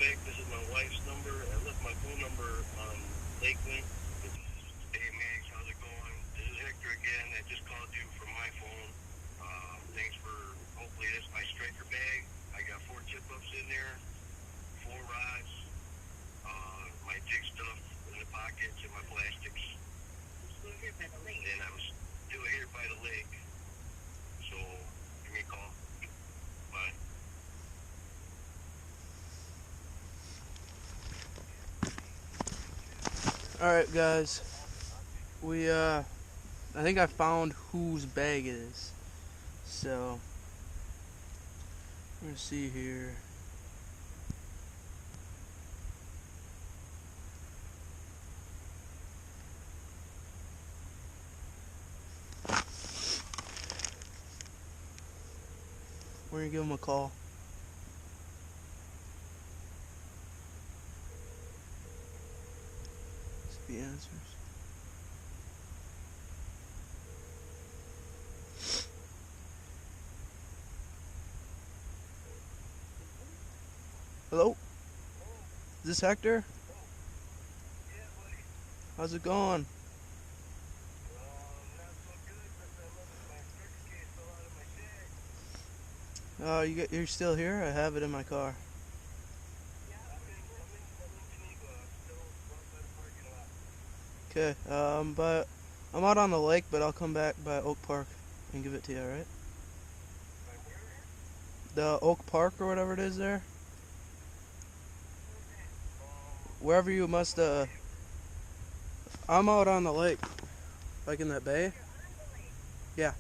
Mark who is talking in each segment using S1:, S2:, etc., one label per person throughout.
S1: back. This is my wife's number. I left my phone number on Lakeland. Hey, Max, how's it going? This is Hector again. I just called you from my phone. Thanks for, hopefully this is my striker bag. I got 4 tip-ups in there, 4 rods, my jig stuff in the pockets and my plastics. And I'm still here by the lake. So, give me a call. Bye.
S2: Alright guys, I think I found whose bag it is. So, we're gonna see here. We're gonna give him a call. See the answers. Hello? Is this Hector?
S1: Yeah, buddy.
S2: How's it going?
S1: Not so good since I left my striker case fell out of my shack.
S2: You're still here? I have it in my car.
S1: Yeah, I'm in Geneva. I'm still outside the parking lot.
S2: Okay, but I'm out on the lake, but I'll come back by Oak Park and give it to you, alright?
S1: By where?
S2: The Oak Park or whatever it is there. Wherever you must, I'm out on the lake. Like in that bay? Yeah.
S1: Okay.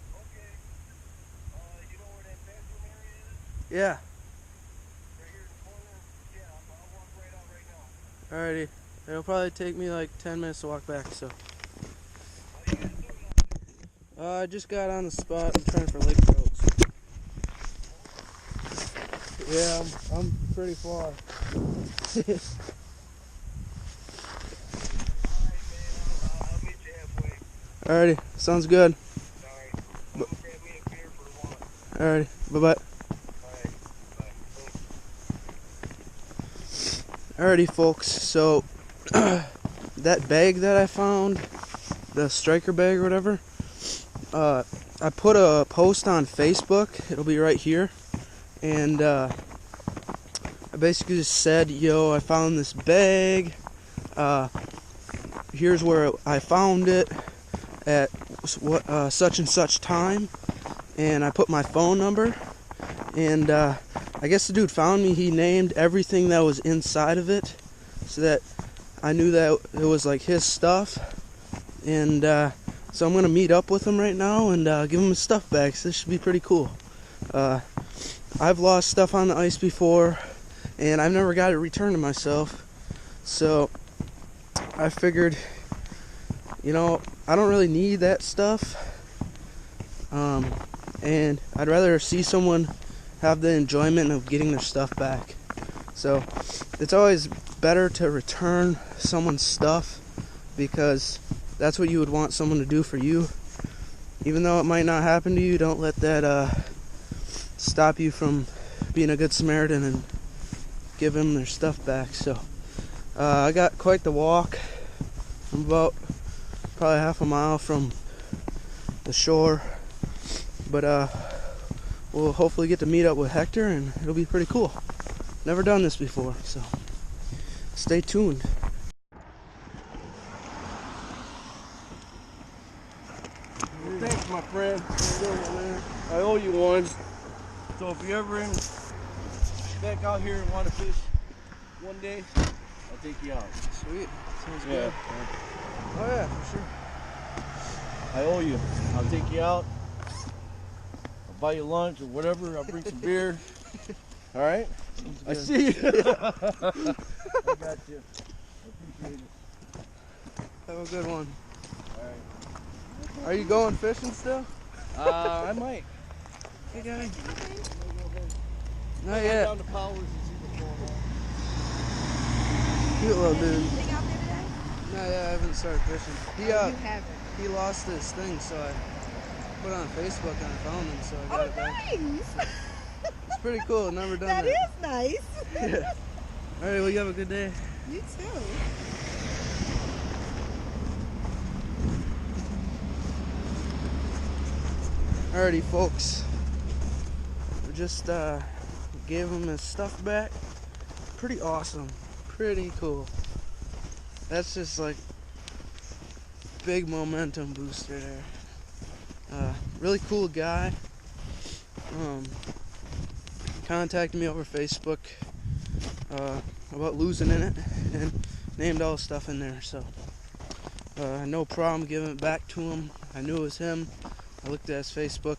S1: You know where that bathroom area is?
S2: Yeah.
S1: Right here in the corner? Yeah, I'll walk right out right now.
S2: Alrighty. It'll probably take me like 10 minutes to walk back, so.
S1: What are you guys doing out there?
S2: I just got on the spot. I'm trying for lake trout. Yeah, I'm pretty far.
S1: I'll meet you halfway.
S2: Alrighty, sounds good.
S1: Alright. I'm gonna grab me a beer for the walk.
S2: Alrighty, bye-bye.
S1: Alright. Bye.
S2: Alrighty, folks, so that bag that I found, the striker bag or whatever, I put a post on Facebook. It'll be right here. And I basically just said, yo, I found this bag. Here's where I found it at such and such time. And I put my phone number. And I guess the dude found me. He named everything that was inside of it so that I knew that it was like his stuff. And so I'm going to meet up with him right now and give him his stuff back. So this should be pretty cool. I've lost stuff on the ice before, and I've never got it returned to myself. So I figured, you know, I don't really need that stuff. And I'd rather see someone have the enjoyment of getting their stuff back. So it's always better to return someone's stuff because that's what you would want someone to do for you. Even though it might not happen to you, don't let that stop you from being a good Samaritan and give them their stuff back. So I got quite the walk. I'm about probably half a mile from the shore, but we'll hopefully get to meet up with Hector and it'll be pretty cool. Never done this before, so stay tuned.
S3: Thanks, my friend. I owe you one. So if you're ever back out here and want to fish one day, I'll take you out.
S2: Sweet. Sounds
S3: Yeah.
S2: good. Oh yeah, for sure.
S3: I owe you. I'll take you out. I'll buy you lunch or whatever. I'll bring some beer. All right? I see you. I got you. I appreciate it.
S2: Have a good one.
S3: All right.
S2: Are you going fishing still?
S3: I might.
S2: Hey guy.
S3: I'll
S2: Not
S3: go
S2: yet.
S3: down to Powers and see what's going on.
S2: Cute little dude.
S4: Anything out there today?
S2: No, yeah, I haven't started fishing.
S4: You haven't.
S2: He lost his thing, so I put it on Facebook and I found him, so I got
S4: Oh,
S2: it back.
S4: nice.
S2: It's pretty cool. Never done that.
S4: That is nice.
S2: Yeah. Alright, well, you have a good day.
S4: You too.
S2: Alrighty, folks. We just gave him his stuff back. Pretty awesome. Pretty cool. That's just like big momentum booster there. Really cool guy. Contacted me over Facebook about losing in it and named all the stuff in there. So no problem giving it back to him. I knew it was him. I looked at his Facebook.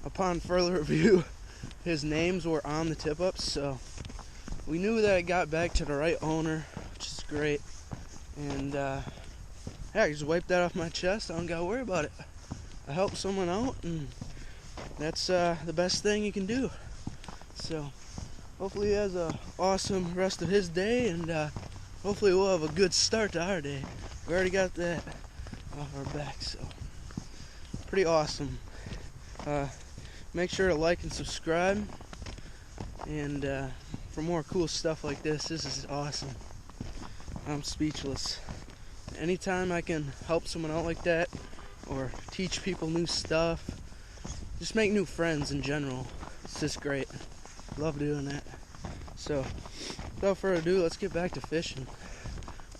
S2: Upon further review, his names were on the tip-ups, so we knew that it got back to the right owner, which is great. And yeah, I just wiped that off my chest. I don't gotta worry about it. I helped someone out, and that's the best thing you can do. So hopefully he has a awesome rest of his day, and hopefully we'll have a good start to our day. We already got that off our back, so pretty awesome. Make sure to like and subscribe, and for more cool stuff like this is awesome. I'm speechless. Anytime I can help someone out like that, or teach people new stuff, just make new friends in general, it's just great. Love doing that. So without further ado, let's get back to fishing.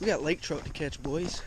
S2: We got lake trout to catch, boys.